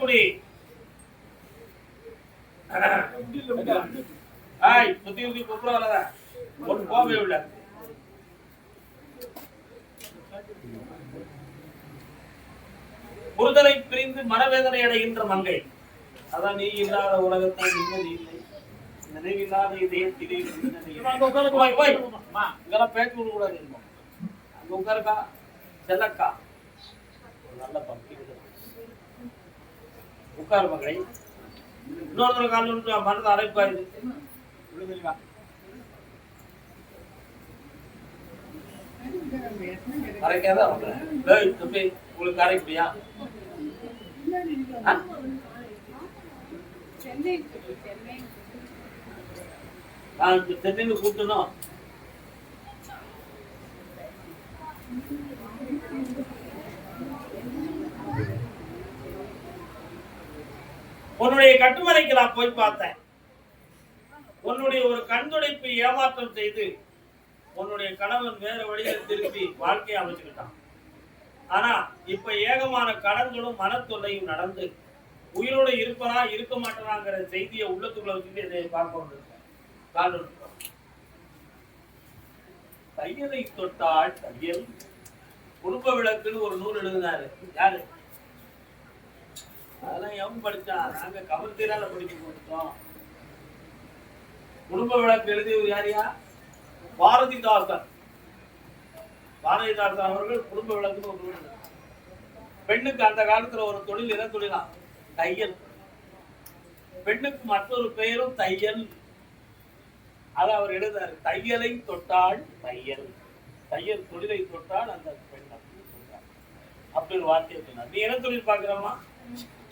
காரைக்குடி சுத்தி சுத்தி கூப்பிட ஒரு கோவை உள்ள ஒருதலை பிரிந்து மனவேதனை அடைகின்ற மங்கை. அதான் நீ இல்லாத உலகத்தான் நிம்மதி இல்லை, நினைவில்லாத இதயத்திலே இங்கெல்லாம் பேச்சு கொடுக்க கூடாது. அங்க உட்காருக்கா செல்லக்கா, நல்ல பக்தி உட்காரு மகளை. இன்னொருத்தர கால மனதை அரைப்பாரு அரைக்காத உங்களுக்கு அரைப்பியா? சென்னைன்னு கூட்டணும். உன்னுடைய கட்டுமனைக்கு நான் போய் பார்த்தேன். உன்னுடைய ஒரு கண்துடைப்பு ஏமாற்றம் செய்து உன்னுடைய கணவன் வேற வழியில திருப்பி வாழ்க்கையை அமைச்சுக்கிட்டான். ஆனா இப்ப ஏகமான கடன்களும் மனத்தொல்லையும் நடந்து உயிரோடு இருப்பனா இருக்க மாட்டாங்கிற செய்தியை உள்ளத்துக்குள்ள வச்சுட்டு இதை பார்க்க வந்திருக்கேன். தையலை தொட்டால் தையல். குடும்ப விளக்குன்னு ஒரு நூல் எழுதினாரு. யாரு? அதெல்லாம் எவன் படிச்சா? நாங்க கவர்த்தீரால படிச்சு கொடுத்தோம். குடும்ப விளக்கு எழுதியவர் யாரியா? பாரதிதாசன். பாரதிதாசன் அவர்கள் குடும்ப விளக்குன்னு ஒரு நூல். பெண்ணுக்கு அந்த காலத்துல ஒரு தொழில் என்ன தொழிலா? தையல். பெண்ணுக்கு மற்றொரு பெயரும் தையல். அதை அவர் எழுதாரு. தையலை தொட்டால் தையல், தையல் தொழிலை தொட்டால் அந்த பெண் அப்படின்னு சொல்றார். அப்படி ஒரு வார்த்தையை சொன்னார். நீ என்ன தொழில் பார்க்கிறோமா?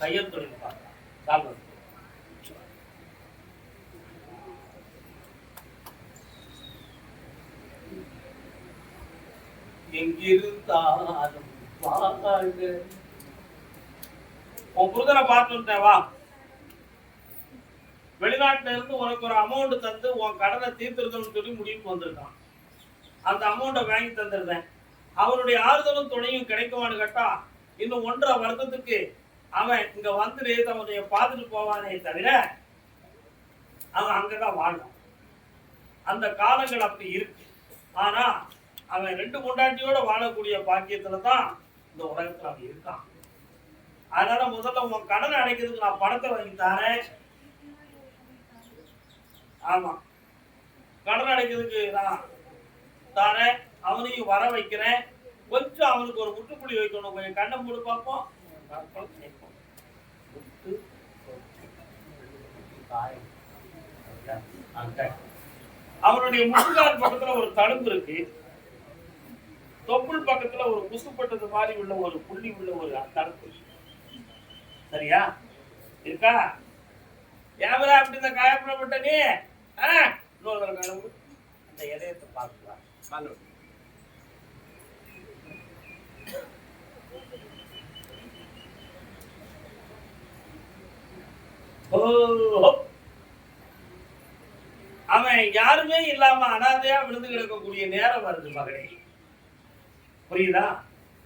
தையல் தொழில் பார்க்கலாம். எங்கிருந்தாலும் உன் புருதனை பார்த்துட்டேன் வா. வெளிநாட்டுல இருந்து உனக்கு ஒரு அமௌண்ட் தந்து உன் கடனை தீர்த்திருக்கணும்னு சொல்லி முடிவுக்கு வந்திருக்கான். அந்த அமௌண்ட்டை வாங்கி தந்துருந்தேன். அவனுடைய ஆறுதலும் துணையும் கிடைக்குமான்னு கேட்டா இன்னும் 1.5 வருஷத்துக்கு அவன் இங்க வந்து அவனைய பார்த்துட்டு போவானே தவிர அவன் அங்கதான் வாழான். அந்த காலங்கள் அப்படி இருக்கு. ஆனா அவன் 2 பொண்டாட்டியோட வாழக்கூடிய பாக்கியத்துலதான் இந்த உலகத்துல அவன் இருக்கான். அதனால முதல்ல உன் கடனை அடைக்கிறதுக்கு நான் பணத்தை வாங்கி தரேன். ஆமா, கடன் அடைக்கிறதுக்கு நான் தரேன். அவனையும் வர வைக்கிறேன். கொஞ்சம் அவனுக்கு ஒரு முட்டுப்புள்ளி வைக்கணும். கொஞ்சம் கண்ணை மூடு பார்ப்போம். அவனுடைய முட்டுக்கால் பக்கத்துல ஒரு தழும்பு இருக்கு. தொப்புள் பக்கத்துல ஒரு குசுப்பட்டது மாதிரி உள்ள ஒரு புள்ளி உள்ள ஒரு தடுப்பு. சரியா இருக்கா? ஏவரா அப்படி இந்த காயப்படப்பட்ட நீ இன்னொரு கடவுள் அந்த இதயத்தை பார்க்கலாம். அவன் யாருமே இல்லாம அனாதையா விழுந்து கிடக்கக்கூடிய நேரம் வருது மகளே, புரியுதா?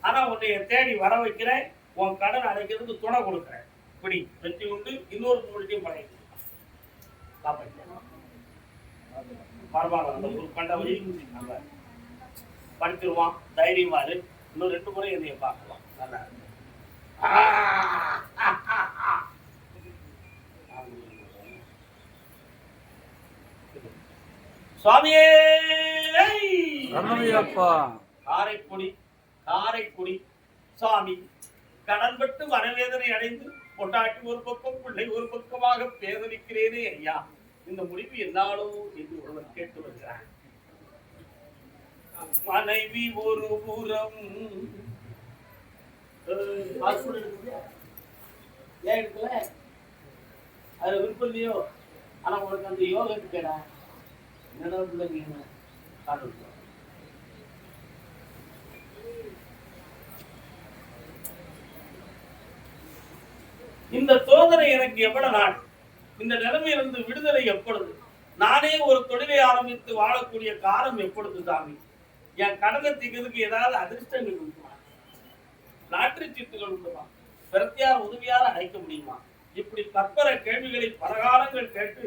ஆனா உன்னைய தேடி வர வைக்கிறேன். உன் கடன் அடைக்கிறதுக்கு துணை கொடுக்குறேன். இப்படி வெற்றி உண்டு. இன்னொரு பொருளையும் பழகிக்கலாம். பரவாயில்ல, அந்த ஒரு கண்டவரி நம்ம படிச்சிருவான். தைரியமா இரு. இன்னும் 2 முறை என்னைய பார்க்கலாம். நல்லா சுவாமியே காரைக்குடி காரைக்குடி சாமி கடன்பட்டு மனவேதனை அடைந்து பொட்டாட்டி ஒரு பக்கம் பிள்ளை ஒரு பக்கமாக பேதலிக்கிறேனே ஐயா, இந்த முடிவு என்னாலோ என்று ஒருவர் கேட்டு வருகிறார். மனைவி ஒரு புறம் ஏன் எடுக்கல? அது விருப்பம் இல்லையோ? ஆனா உனக்கு அந்த யோகத்துக்கு கேடா என்னடா பிள்ளைங்க காட்டு. இந்த சோதனை எனக்கு எவ்வளவு நாள்? இந்த நிலைமையிலிருந்து விடுதலை எப்பொழுது? நானே ஒரு தொழிலை ஆரம்பித்து வாழக்கூடிய காலம் எப்பொழுது சாமி? என் கடனை தீர்க்கிறதுக்கு ஏதாவது அதிர்ஷ்டங்கள் உண்டுமா? லாட்டரி சீட்டுகள் உண்டுமா? பிரத்தியார் உதவியார அழைக்க முடியுமா? இப்படி பற்பல கேள்விகளை பலகாலங்கள் கேட்டு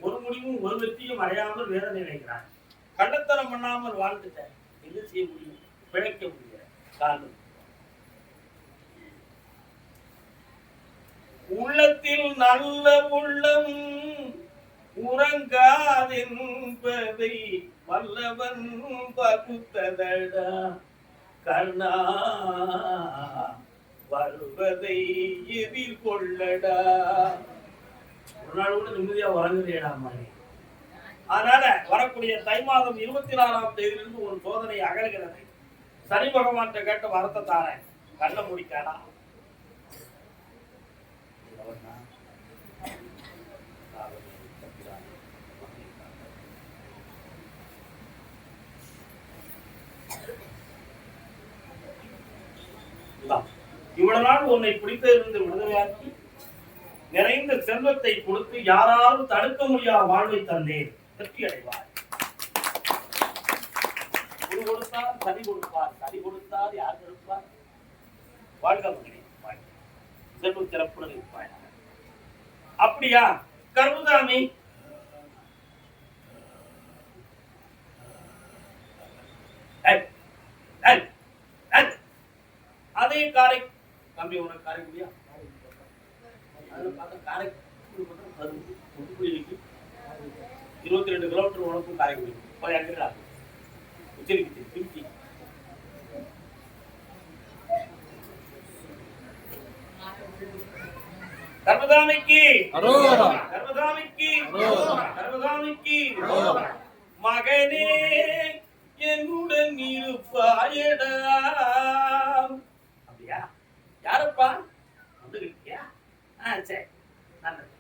ஒரு முடிவும் ஒரு வெற்றியும் அடையாமல் வேதனை அடைகிறார். கள்ளத்தனம் பண்ணாமல் வாழ்ந்துட்டேன், என்ன செய்ய முடியும்? பிழைக்க முடியல. காரணம் உள்ளத்தில் நல்ல உள்ளம் உறங்காதென்பதை வல்லவன் பகுத்ததடா கண்ணா, வருவதை எதிர்கொள்ளடா. ஒரு நாள் கூட நிம்மதியா வழங்குறியடா மாதிரி. அதனால வரக்கூடிய தை மாதம் 24ஆம் தேதியிலிருந்து ஒரு சோதனை அகழ்கிறது. சனி பகவான் கேட்ட வரத்தை தாரேன், கண்ண முடிக்காடா. இவ்வளவு நாள் உன்னை பிடித்திருந்து விடுதலையாக்கி நிறைந்த செல்வத்தை கொடுத்து யாராலும் தடுக்க முடியாத வாழ்வை தந்தேன். திருப்தி அடைவார். குரு கொடுத்தார், சனி கொடுப்பார். சனி கொடுத்தார், யார் கொடுப்பார்? வாழ்க மகனே, செல்வ சிறப்புடன் இருப்பாய். அப்படியா கருதாமி? அதே காரை தம்பி, உனக்கு காரைக்குடியா? காரை 22 கிலோமீட்டர் உனக்கும் காரைக்குடி போய் அங்கடா உச்சரிக்கு திருச்சி. கர்மதாமிக்கு கர்மதாமிக்கு கர்மதாமிக்கு மகனே என்னுடன் இருப்பாயடா. அப்படியா? யாரப்பா வந்துருக்கியா? சரி, நல்லது.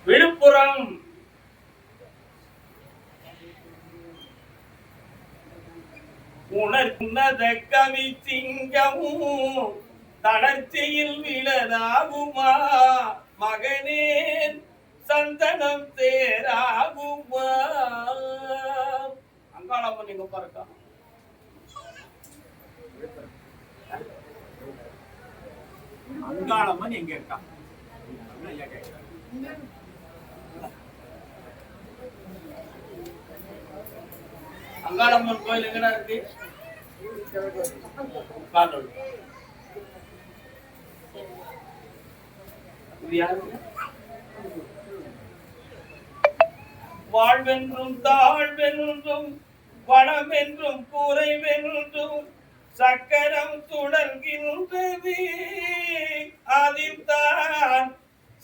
விழுப்புரம் உணர்ந்த கவி சிங்கமும் தளர்ச்சியில் விழதாகுமா மகனே, சந்தனம் தேராகுமா. அங்காளம்மன் எங்க பாருக்கா? அங்காளம்மன் எங்க இருக்கா? அங்காளம்மன் கோயில் எங்கடா இருக்கு? வாழ்வென்றும் தாழ்வென்றும் வளமென்றும் குறைவென்றும் சக்கரம் சுழல்கின்றது, அதில் தான்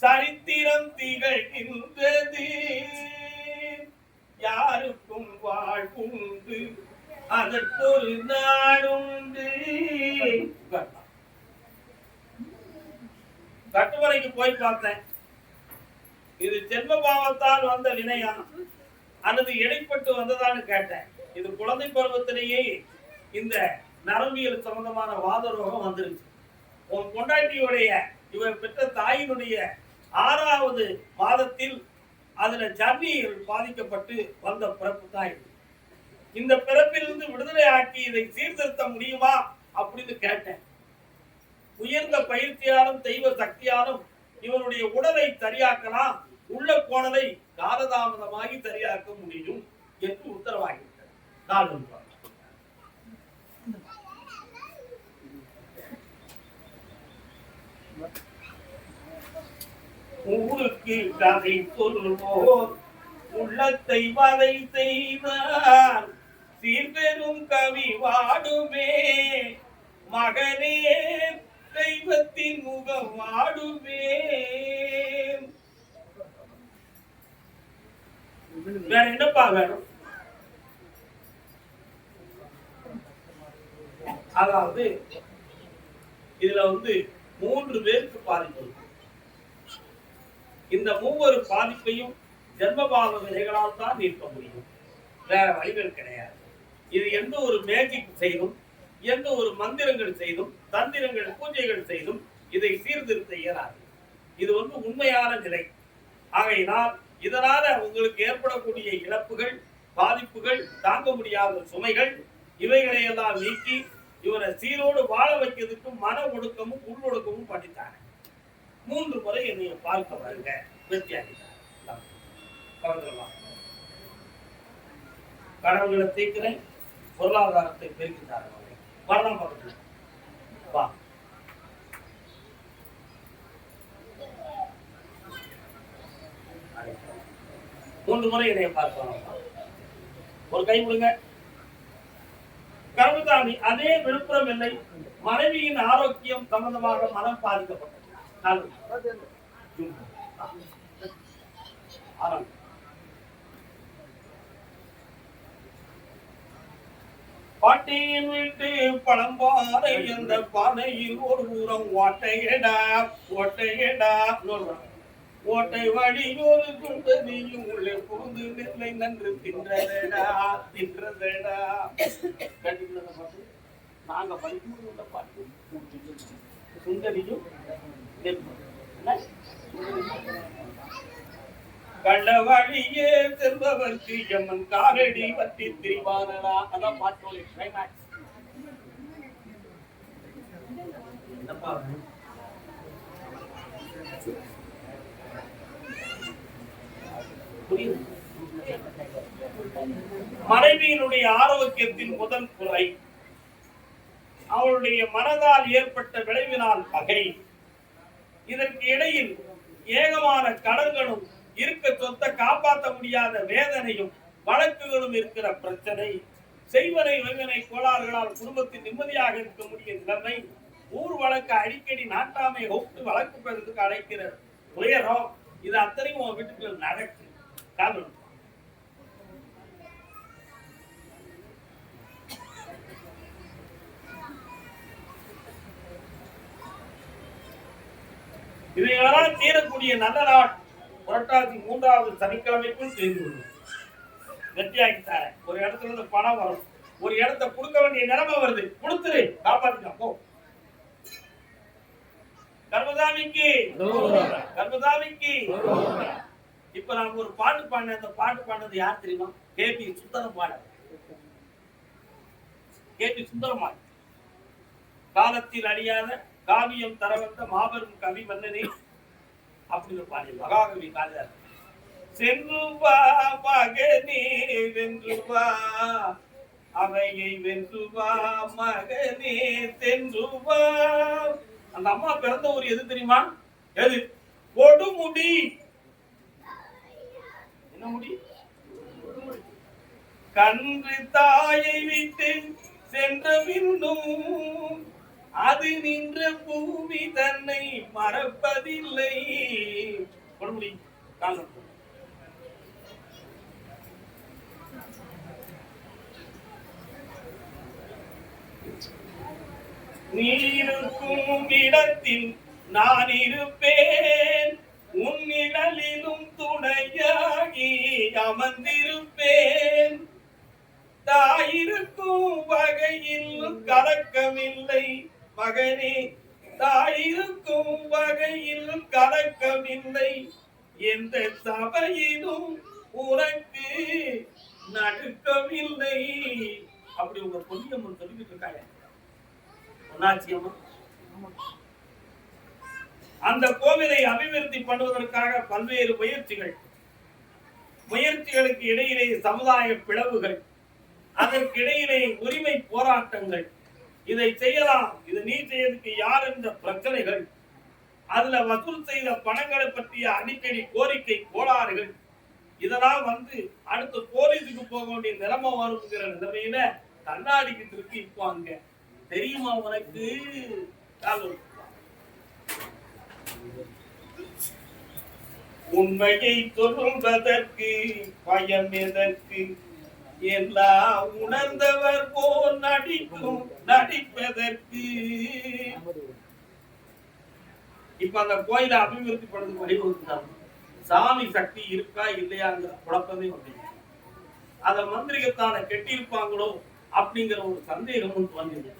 சரித்திரம் திகழ்கின்றது. யாருக்கும் வாழ்வுண்டு, அதற்கொரு நாடுண்டு. கட்டுமலைக்கு போய் பார்த்தேன். இது ஜென்ம பாவத்தால் வந்த வினையா அல்லது இடைப்பட்டு வந்ததான்னு கேட்டேன். இது குழந்தை பருவத்திலேயே இந்த நரம்பியல் சம்பந்தமான வாதரோகம் வந்துருச்சு. உன் பொண்டாட்டியுடைய இவர் பெற்ற தாயினுடைய 6வது மாதத்தில் அதுல ஜர்னியில் பாதிக்கப்பட்டு வந்த பிறப்பு தான் இது. இந்த பிறப்பிலிருந்து விடுதலை ஆக்கி இதை சீர்திருத்த முடியுமா அப்படின்னு கேட்டேன். உயர்ந்த பயிற்சியாலும் தெய்வ சக்தியாலும் இவனுடைய உடலை சரியாக்கலாம், உள்ள போனதை காலதாமதமாகி சரியாக்க முடியும் என்று உத்தரவாகிவிட்டது. காலம் ஊருக்கு கதை சொல்வோர் உள்ளத்தை வதை செய்தார், சீர்பெரும் கவி வாடுமே மகனே, தெய்வத்தின் முகம் வாடுமே. வேற என்னப்பா வேணும்? அதாவது இதுல 3 பேருக்கு பாதிப்பு. இந்த 3 பாதிப்பையும் ஜென்மபாவ விதைகளால் தான் நீக்க முடியும், வேற வழிகள் கிடையாது. இது எந்த ஒரு மேஜிக் செய்தும், எந்த ஒரு மந்திரங்கள் செய்தும், தந்திரங்கள் பூஜைகள் செய்தும் இதை சீர்திருத்த இயலாது. இது உண்மையான நிலை. ஆகையினால் இதனால உங்களுக்கு ஏற்படக்கூடிய இழப்புகள், பாதிப்புகள், தாங்க முடியாத சுமைகள், இவைகளை எல்லாம் நீக்கி இவரை சீரோடு வாழ வைக்கிறதுக்கு மன ஒடுக்கமும் உள்ளொடுக்கமும் பண்ணித்தாங்க. 3 முறை என்னைய பார்க்க வருங்க. கடவுள்களை தீர்க்கிறேன், பொருளாதாரத்தை பெருக்கிட்டாங்க. வரலாம் பக்கத்துல வா. மூன்று முறை இதைய பார்க்கலாம். ஒரு கை கொடுங்க. கருமசாமி அதே விழுப்புரம் இல்லை, மனைவியின் ஆரோக்கியம் சம்பந்தமாக மனம் பாதிக்கப்பட்டது. பாட்டியின் வீட்டு பழம்பாறை என்ற பானையில் ஒரு ஊரம் ஓட்டையடா ஓட்டையடா ஓட்டை வழியோடு குண்டதியும் உள்ளே புகுந்து நெல்லை நன்று தின்றதடா தின்றதடா. நாங்க படிக்கும் பாட்டு சுண்டதியும் கண்ட வழியே செல்பவர்க்கு எம்மன் காரடி பற்றி திரிவானடா. அதான் பாட்டோட கிளைமேக்ஸ். மனைவியினுடைய ஆரோக்கியத்தின் முதல் குறை அவளுடைய மனதால் ஏற்பட்ட விளைவினால் பகை. இதற்கு இடையில் ஏகமான கடன்களும், இருக்க சொத்தை காப்பாற்ற முடியாத வேதனையும், வழக்குகளும் இருக்கிற பிரச்சனை, செய்வனை வகைனை கோளாறுகளால் குடும்பத்தில் நிம்மதியாக இருக்க முடிய நிலைமை, ஊர் வழக்கு அடிக்கடி நாட்டாமை கூப்பிட்டு வழக்கு பெறதுக்கு அழைக்கிற துயரம், இது அத்தனையும் உன் வீட்டுக்குள்ள நடக்கு. காரணம் இவைகளெல்லாம் தீரக்கூடிய நல்ல நாள் புரட்டாசி 3வது சனிக்கிழமைக்குள் செய்து கொள்ளும். வெற்றியாக்கிட்டார. ஒரு இடத்துல இருந்து பணம் வரும், ஒரு இடத்தை கொடுக்க வேண்டிய நிலைமை வருது, கொடுத்துரு, காப்பாத்திக்கலாம் போ. கர்மசாமிக்கு கர்மசாமிக்கு. இப்ப நான் ஒரு பாட்டு பாடினேன். அந்த பாட்டு பாடினது யார் தெரியுமா? கேபி சுந்தரம் பாடல். கேபி சுந்தரமாய் காலத்தில் அழியாத காவியம் தர வந்த மாபெரும் கவி மன்னனே அப்படின்னு பாடி மகாகவி காளிதாசன். சென்று வா மகனே வென்று வா, அவையை வென்று வா மகனே சென்று வா. அந்த அம்மா பிறந்த ஒரு எது தெரியுமா? எது? கொடுமுடி. என்ன முடி? கன்று தாயை விட்டு சென்ற பின்னும் அது நின்ற பூமி தன்னை மறப்பதில்லை. கொடுமுடி காரணம். நீ இருக்கும் இடத்தில் நான் இருப்பேன், உன் நிழலிலும் துணையாகி அமர்ந்திருப்பேன். தாயிருக்கும் வகையில் கலக்கமில்லை மகனே, தாயிருக்கும் வகையில் கலக்கமில்லை. எந்த சபையிலும் உனக்கு நடுக்கமில்லை. அப்படி உங்க பொன்னியம்மன் சொல்லிட்டு இருக்காங்க. அந்த கோவிலை அபிவிருத்தி பண்ணுவதற்காக பல்வேறு முயற்சிகளுக்கு இடையிலே சமுதாய பிளவுகள், அதற்கிடையிலே உரிமை போராட்டங்கள், இதை செய்யலாம், இது நீ செய்யறதுக்கு யார் என்ற பிரச்சனைகள், அதுல வசூல் செய்த பணங்களை பற்றிய அடிக்கடி கோரிக்கை கோளாறுகள், இதெல்லாம் அடுத்து போலீஸுக்கு போக வேண்டிய நிலைமை வருங்கிற நிலைமையில கண்ணாடிக்கு திருப்பி இப்போ அங்க தெரியுமா உனக்கு? உண்மையை சொல்வதற்கு பயம் எதற்கு? எல்லாம் உணர்ந்தவர் போல் நடிப்பதற்கு. இப்ப அந்த கோயிலை அபிவிருத்தி படுறது வழிவகுத்தாங்க. சாமி சக்தி இருக்கா இல்லையாங்கிற குழப்பமே வந்து அதை மந்திரிகத்தான கெட்டியிருப்பாங்களோ அப்படிங்கிற ஒரு சந்தேகமும் வந்தது.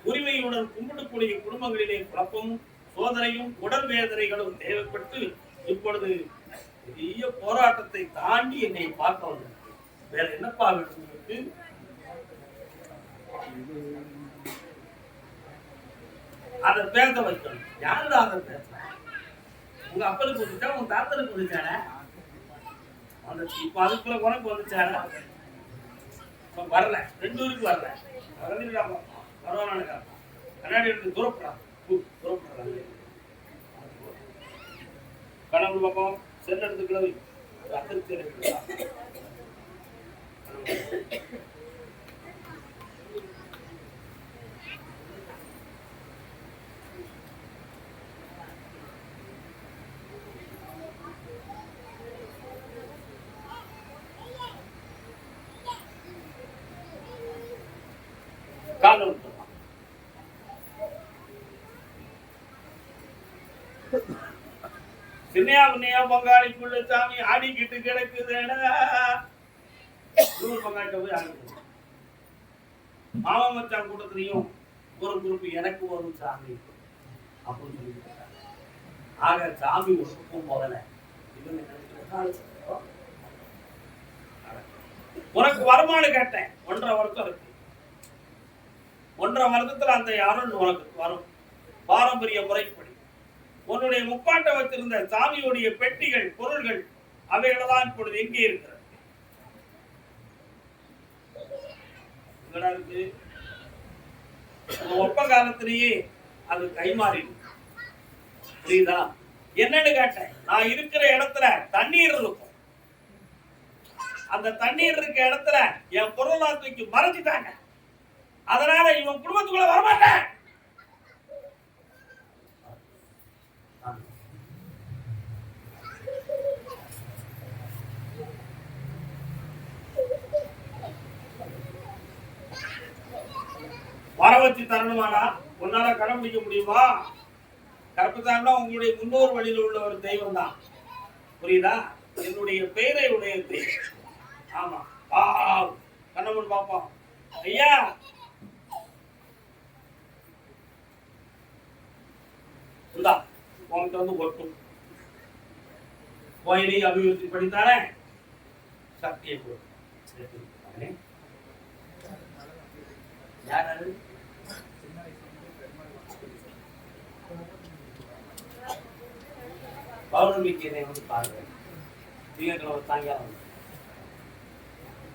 உரிமையுடன் கும்பிடக்கூடிய குடும்பங்களிலே குழப்பமும் சோதனையும் உடல் வேதனைகளும் தேவைப்பட்டு இப்பொழுது பெரிய போராட்டத்தை தாண்டி என்னை பார்க்க வந்தது. வேற என்னப்பா உங்களுக்கு? அதை பேச வைக்கணும். யாருதான் அதை பேச? உங்க அப்பனுக்கு வந்துச்சா, உங்க தாத்தனுக்கு வந்துச்சானே? அந்த இப்ப அதுக்குள்ள உனக்கு வந்துச்சானே? வரல, 2 ஊருக்கு வரல. பரவாயில்ல, கண்ணாடி எடுத்து தூரப்படுறான். கனவு பக்கம் செல் எடுத்துக்கிறது அதிர்ச்சி எடுக்கலாம். காலம் சின்னையா உன்னையா பங்காளிக்குள்ள சாமி ஆடிக்கிட்டு கிடக்குதுடா. பங்காளிட்ட போய் ஆடிக்கிட்டு மாமா மச்சான் கூட்டத்திலையும் ஒரு குரூப் எனக்கு வரும் சாமி அப்படின்னு சொல்லி ஆக சாமி ஒருக்கும் முதல்ல உனக்கு வருமானம் கேட்டேன். 1.5 வருஷம் இருக்கு. 1.5 வருஷத்துல அந்த யாரும் உனக்கு வரும். பாரம்பரிய முறைப்படி உன்னுடைய முப்பாட்டை வச்சிருந்த சாமியுடைய பெட்டிகள் பொருள்கள் அவைகளெல்லாம் இப்பொழுது எங்கே இருக்கிறது? இருக்கு. ஒப்ப காலத்திலேயே அது கைமாறி. புரியுதா? என்னன்னு கேட்டேன். நான் இருக்கிற இடத்துல தண்ணீர் இருக்கும். அந்த தண்ணீர் இருக்க இடத்துல என் பொருளாதாரத்துக்கு மறைச்சிட்டாங்க. அதனால இவன் குடும்பத்துக்குள்ள வரமாட்டேன். வர வச்சு தரணுமாடா? உன்னால கடைபிடிக்க முடியுமா? கற்பதாண்டா உங்களுடைய முன்னோர் வழியில் உள்ள ஒரு தெய்வம் தான். புரியுதா? என்னுடைய பெயரை உடைய தெய்வம். ஆமா, கண்ணமுன் பாப்போம். ஐயா உங்ககிட்ட வந்து ஒட்டும் கோயிலை அபிவிருத்தி படித்தானே சக்தியை கொடுத்து யாரு பௌர்ணமிக்கு வந்து பாருங்க. திங்கட்கிழமை சாயங்காலம்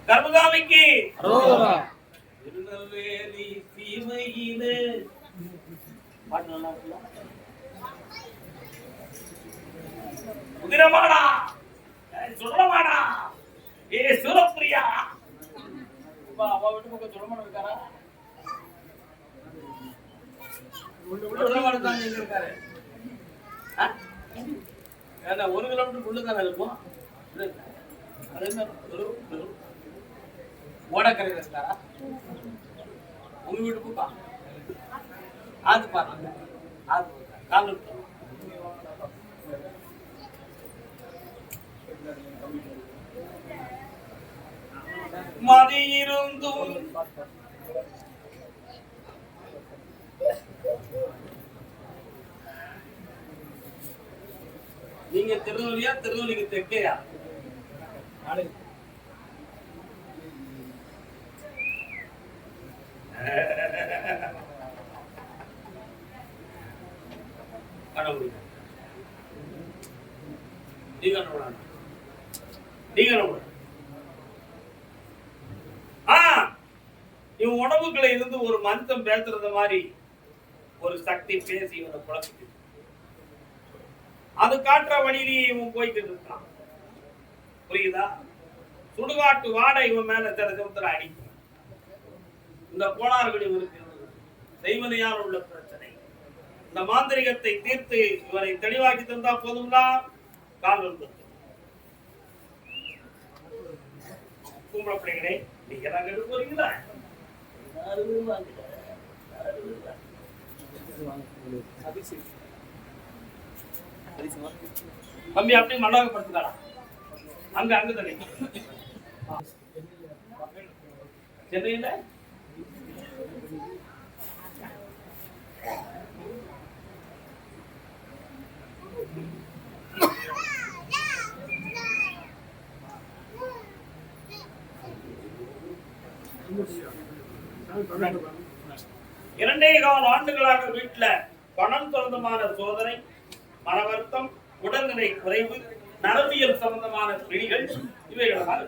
கர்மகாமிக்கு திருநெல்வேலி சீமையிலே பாட்டு நல்லா இருக்குல்ல? உதிரமாடா சுடமாடா ஏ சுரப்பிரியா அவ வீட்டு பக்கம் சுடமான இருக்காரா? சுடமாடு இருக்காரு. 1 கிலோமீட்டர் உள்ளதானே இருக்கும். ஓடக்கரையில் இருக்காரா? உங்க வீட்டு பக்கம் அது பாருங்க. அது கால் மதி இருந்தும் நீங்க திருநெல்வேலியா? திருநெல்வேலிக்கு தெற்கேயா? இவன் உணவுகளை இருந்து ஒரு மனுஷன் பேசுறது மாதிரி ஒரு சக்தி பேசி இவனை குழப்பிட்டு அது காட்டுற வழியிலேயே இவன் போய்கிட்டு இருக்கான். புரியுதா? சுடுகாட்டு வாடை இவன் மேல சில சமத்துல அடிக்கும். இந்த கோளாறுகள் இவருக்கு செய்வனையால் உள்ள பிரச்சனை. இந்த மாந்திரிகத்தை தீர்த்து இவரை தெளிவாக்கி தந்தா போதும்னா கால் வந்து கும்பல பிள்ளைகளே, நீங்க தான் கெட்டு போறீங்களா? கம்மி அப்படி மண்டபப்படுத்துக்கலாம். அங்க அங்க தண்ணி சென்னையில 2.25 ஆண்டுகளாக வீட்டுல பணம் சொந்தமான சோதனை, மன வருத்தம், உடல்நிலை குறைவு, நரம்பியல் சம்பந்தமான பிடிகள் இவைகளால்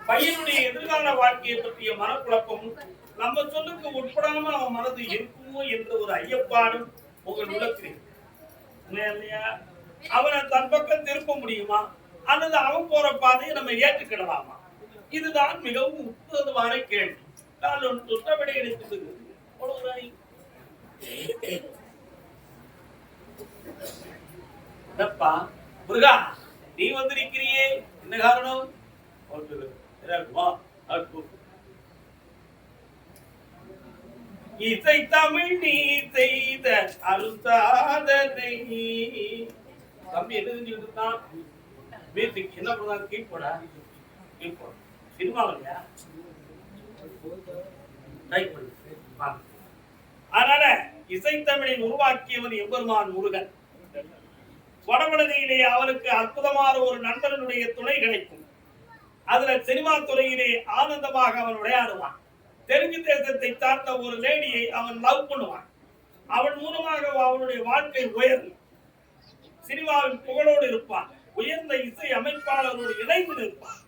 பையனுடைய எதிர்கால வாழ்க்கையை பற்றிய மனக்குழப்பமும், நம்ம சொல்லுக்கு உட்படாம அவன் மனது இருக்குமோ என்ற ஒரு ஐயப்பாடும் உங்கள் உள்ளத்தில் இல்லையா? அவனை தன் பக்கம் திருப்ப முடியுமா அல்லது அவன் போற பாதையை நம்ம ஏற்றுக்கிடலாமா? இதுதான் மிகவும் முக்கியமான கேள்வி. நான் ஒன்று சுற்றப்படி எடுத்து முருகா, நீ வந்து நிற்கிறியே, என்ன காரணம்? இசை தமிழ் நீ செய்த அருசாதனை. தம்பி என்ன செஞ்சுட்டு இருக்கான்? வீட்டுக்கு என்ன பண்ணா? கீழ்போட சினிமா இல்லையா? அதனால இசைத்தமிழை உருவாக்கியவன் எம்பெருமான் முருகன். வடமனதியிலே அவனுக்கு அற்புதமான ஒரு நண்பனுடைய துணை கிடைக்கும். அதுல சினிமா துறையிலே ஆனந்தமாக அவன் விளையாடுவான். தெலுங்கு தேசத்தை சார்ந்த ஒரு லேடியை அவன் லவ் பண்ணுவான். அவன் மூலமாக அவனுடைய வாழ்க்கை உயரும். சினிமாவின் புகழோடு இருப்பான். உயர்ந்த இசை அமைப்பாளரோடு இணைந்து இருப்பான்.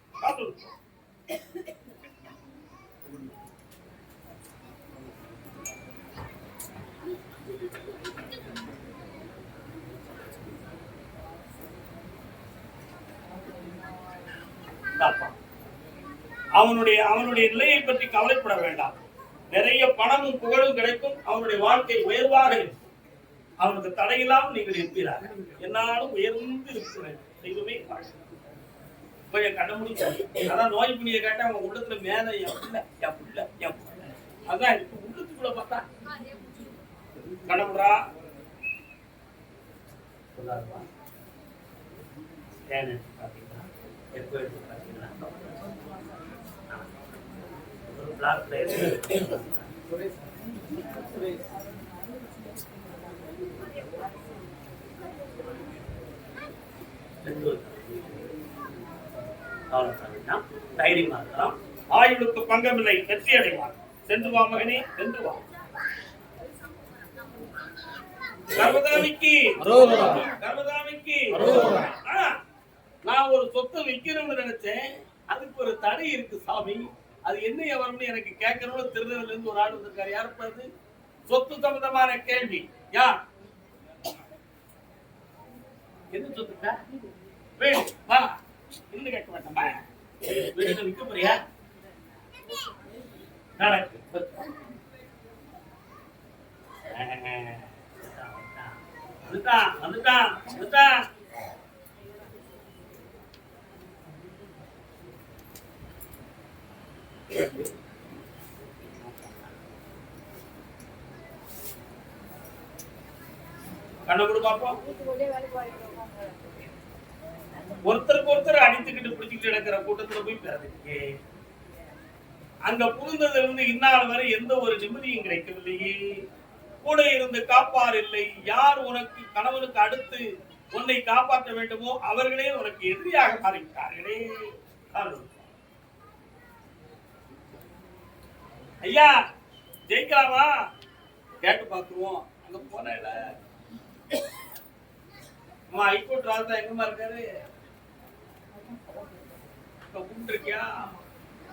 அவனுடைய நிலையை பற்றி கவலைப்பட வேண்டாம். நிறைய பணமும் புகழும் கிடைக்கும். அவனுடைய வாழ்க்கை உயர்வாக இருக்கும். அவனுக்கு தடையில்லாமல் நீங்கள் இருப்பீராக. என்னாலும் உயர்ந்து இருக்கிறேன். தெய்வமே கொஞ்சம் கண்ண முடியும். அதான் நோய் புண்ணிய கேட்டா அவங்க உள்ளத்துல மேல அதான் இருக்கு. உள்ளத்துக்குள்ள பார்த்தா கடவுளா சொல்லாருவா. ஸ்கேன் எடுத்து பார்த்தீங்கன்னா, எக்கோ எடுத்து பார்த்தீங்கன்னா, ஒரு பிளாக் தைரியமா இருக்கலாம். ஆயுளுக்கு பங்கமில்லை, வெற்றி அடைவார். சென்று வா மகனே, சென்று வா. கர்மதாமிக்கு நான் ஒரு சொத்தை விற்கணும்னு நினைச்சேன். அதுக்கு ஒரு தடை இருக்கு சாமி. அது என்ன வரும்னு எனக்கு கேட்கணும்னு திருநெல்வேலியில இருந்து ஒரு ஆள் வந்திருக்காரு. யாருப்பது? சொத்து சம்பந்தமான கேள்வி. யார்? என்ன சொத்துக்கா? வா, இன்னும் கேட்க வேண்டாமா? வீடு விற்க போறியா? நடக்கு. வந்துட்டான். கண்ண கொடு பாப்போம். ஒருத்தருக்கு ஒருத்தர் அடித்துக்கிட்டு பிடிச்சிக்கிட்டு நடக்கிற கூட்டத்துல போய் பிறகு அங்க புகுந்ததுல இருந்து இந்நாள் வரை எந்த ஒரு நிம்மதியும் கிடைக்கவில்லையே. கூட இருந்து காப்பார் இல்லை. யார் உனக்கு கணவனுக்கு அடுத்து உன்னை காப்பாற்ற வேண்டுமோ அவர்களே உனக்கு எதிரியாக மாறிவிட்டார்களே. ஐயா ஜெயிக்கலாமா? கேட்டு பார்த்துருவோம். அங்க போன ஹைகோர்ட் ராஜா எங்கம்மா இருக்காரு? இருக்கியா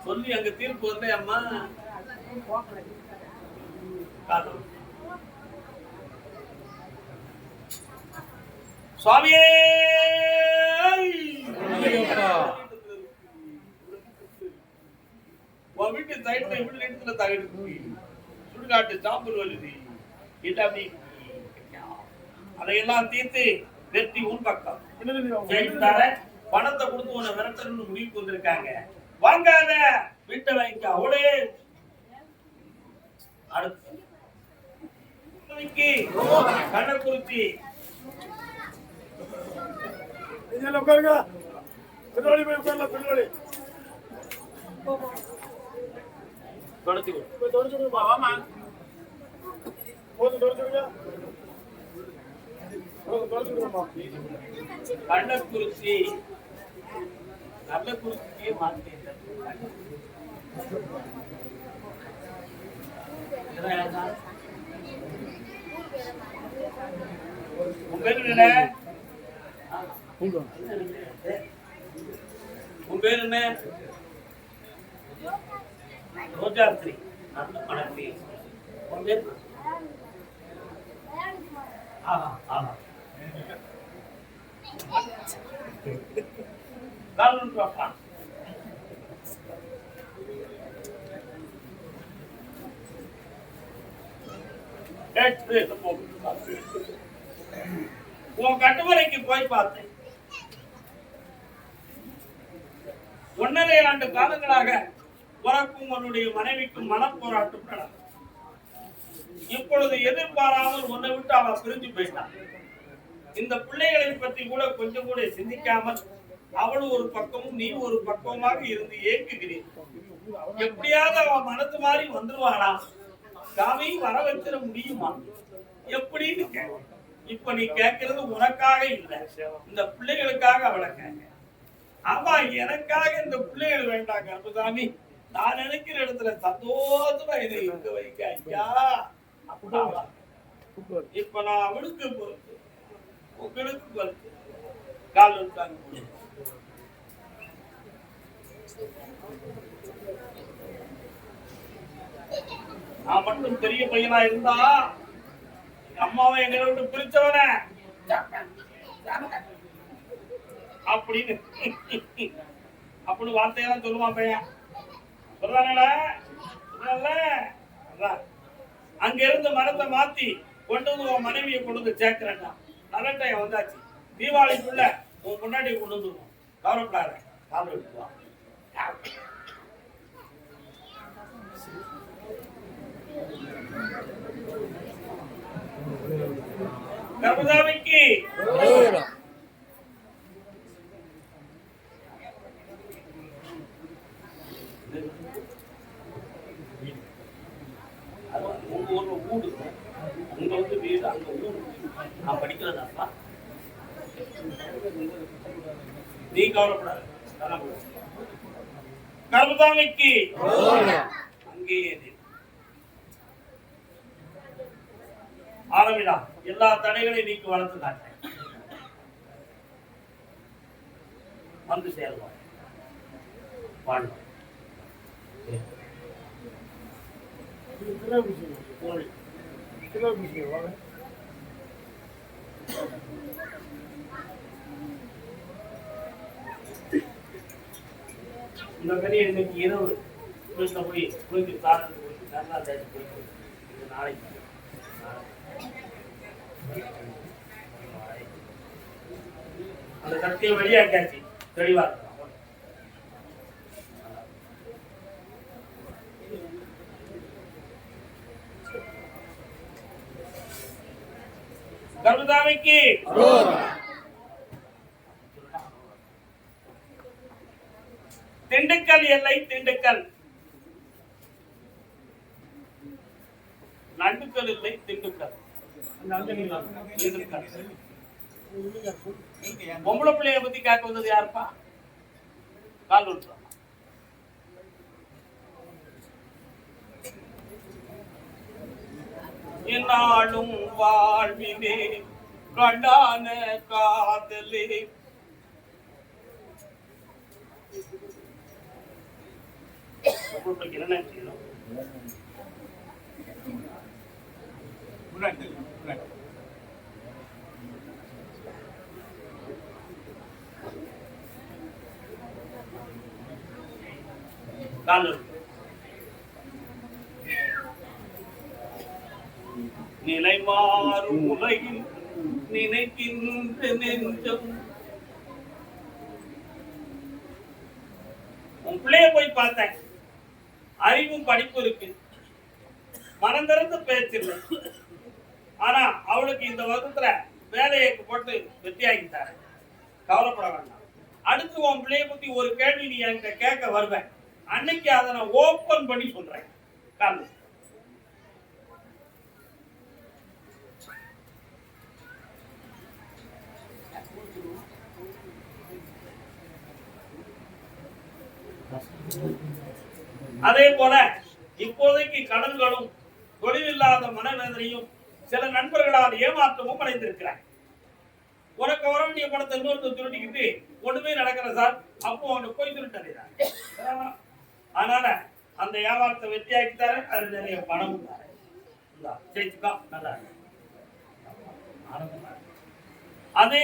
சொல்லி அங்க தீர்ப்பு வரல அம்மா. சுவாமியே உன் வீட்டு சைட்ல வீட்டு இடத்துல தகடு சுடுகாட்டு சாம்பல் வருது. அதையெல்லாம் தீர்த்து வெற்றி உன் பக்கம். பணத்தை கொடுத்து உன்னை விரட்டணும்னு முடிவுக்கு வந்திருக்காங்க. வாங்காத, வீட்டை வாங்கிக்க. அவளே அடுத்து கண்ணக்குறிச்சி உட்காருங்க. திருவள்ளி போய் உட்காரலாம். திருவள்ளி கள்ளக்குறிச்சி நல்ல குறிச்சியே மாற்றேன். உன் பேரு என்ன? உன் பேரு என்ன? ரோஜாஸ்ரீ. உன் பேரு? ஆஹா ஆஹா. பாப்பா உன் கட்டுமலைக்கு போய் பார்த்தேன். 1.5 ஆண்டு காலங்களாக உனக்கும் உன்னுடைய மனைவிக்கும் மனப்போராட்டம் நடக்கும். இப்பொழுது எதிர்பாராமல் உன்னை விட்டு அவன் பிரிஞ்சு போயிட்டான். இந்த பிள்ளைகளை பற்றி கூட கொஞ்சம் கூட சிந்திக்காமல் அவள் ஒரு பக்கமும் நீ ஒரு பக்கமாக இருந்து ஏங்குகிறேன். எப்படியாவது அவன் மனசு மாதிரி வந்துருவானா? சாமி வர வச்சிட முடியுமா? எப்படின்னு இப்ப நீ கேட்கறது உனக்காக இல்லை, இந்த பிள்ளைகளுக்காக அவளை கேட்க. ஆமா, எனக்காக இந்த பிள்ளைகள் வேண்டாம் கருப்பசாமி. நான் நினைக்கிற இடத்துல சந்தோஷமா இதை இருக்க வைக்க ஐயா. இப்ப நான் அவளுக்கு பொறுத்து, உங்களுக்கு பொறுத்து கால் விட்டாங்க. நான் மட்டும் பெரிய பையனா இருந்தா அம்மாவை எங்களை விட்டு பிரிச்சவன அப்படின்னு வார்த்தையெல்லாம் சொல்லுவான் பையன். சொல்றானே அங்க இருந்து மரத்தை மாத்தி கொண்டு வந்து உன் மனைவியை கொண்டு வந்து சேர்க்கிறேன்டா. நரட்டைய வந்தாச்சு, தீபாவளிக்குள்ள உன் முன்னாடி கொண்டு வந்துருவோம். கவலைப்படாத, கால் விட்டுவான். கர்மசாமிக்கு ஊடு, அங்க வந்து வீடு, அங்க ஊடு. நான் படிக்கிறதாப்பா, நீ கவலைப்படாத. கர்மசாமிக்கு அங்கேயே ஆரம்பிடா. எல்லா தடைகளையும் நீக்கி வளர்த்து காட்டேன். வந்து சேர்வான் வாழ்வான். இந்த மாதிரி இன்னைக்கு இரவு போய் போயிட்டு சாதனை போயிட்டு நல்லா தேடி போயிட்டு இது நாளைக்கு அந்த சக்தியை வெளியாக்காச்சு. தெளிவா கர்மசாமிக்கு திண்டுக்கல் எல்லை, திண்டுக்கல் நண்டுக்கல் இல்லை, திண்டுக்கல். பொம்பளை பிள்ளைய பத்தி கேட்க வந்தது யாருப்பா? கால் விட்டுறான். என்னாலும் வாழ்விலே கண்டான காதலே என்ன செய்யணும்? நிலை மாறும் உலகில் நினைக்கின்ற நெஞ்சம். உன் பிள்ளைய போய் பார்த்தேன். அறிவும் படிப்பு இருக்கு, மனம் திறந்து பேச்சு இல்லை. ஆனா அவளுக்கு இந்த வருஷத்துல வேலையை போட்டு வெற்றியாகிட்டாரு. கவலைப்பட வேண்டாம். அடுத்து உன் பிள்ளைய பத்தி ஒரு கேள்வி நீ என்கிட்ட கேட்க வருவேன். அன்னைக்கு அதை நான் ஓபன் பண்ணி சொல்றேன். கால் அதே போல இப்போதைக்கு கடன்களும் தொழிலில்லாத மனவேதனையும் சில நண்பர்களால் ஏமாற்றமும் அடைந்திருக்கிறார். உனக்கு வர வேண்டிய பணத்தை இன்னொருத்தர் திருட்டிக்கிட்டு ஒண்ணுமே நடக்கிற சார், அப்போ அவனுக்கு போய் திருட்டாரு. அதனால அந்த வியாபாரத்தை வெற்றியாக்கிட்டாரு, அது நிறைய பணமும் ஜெயிச்சுக்கா நல்லா. அதே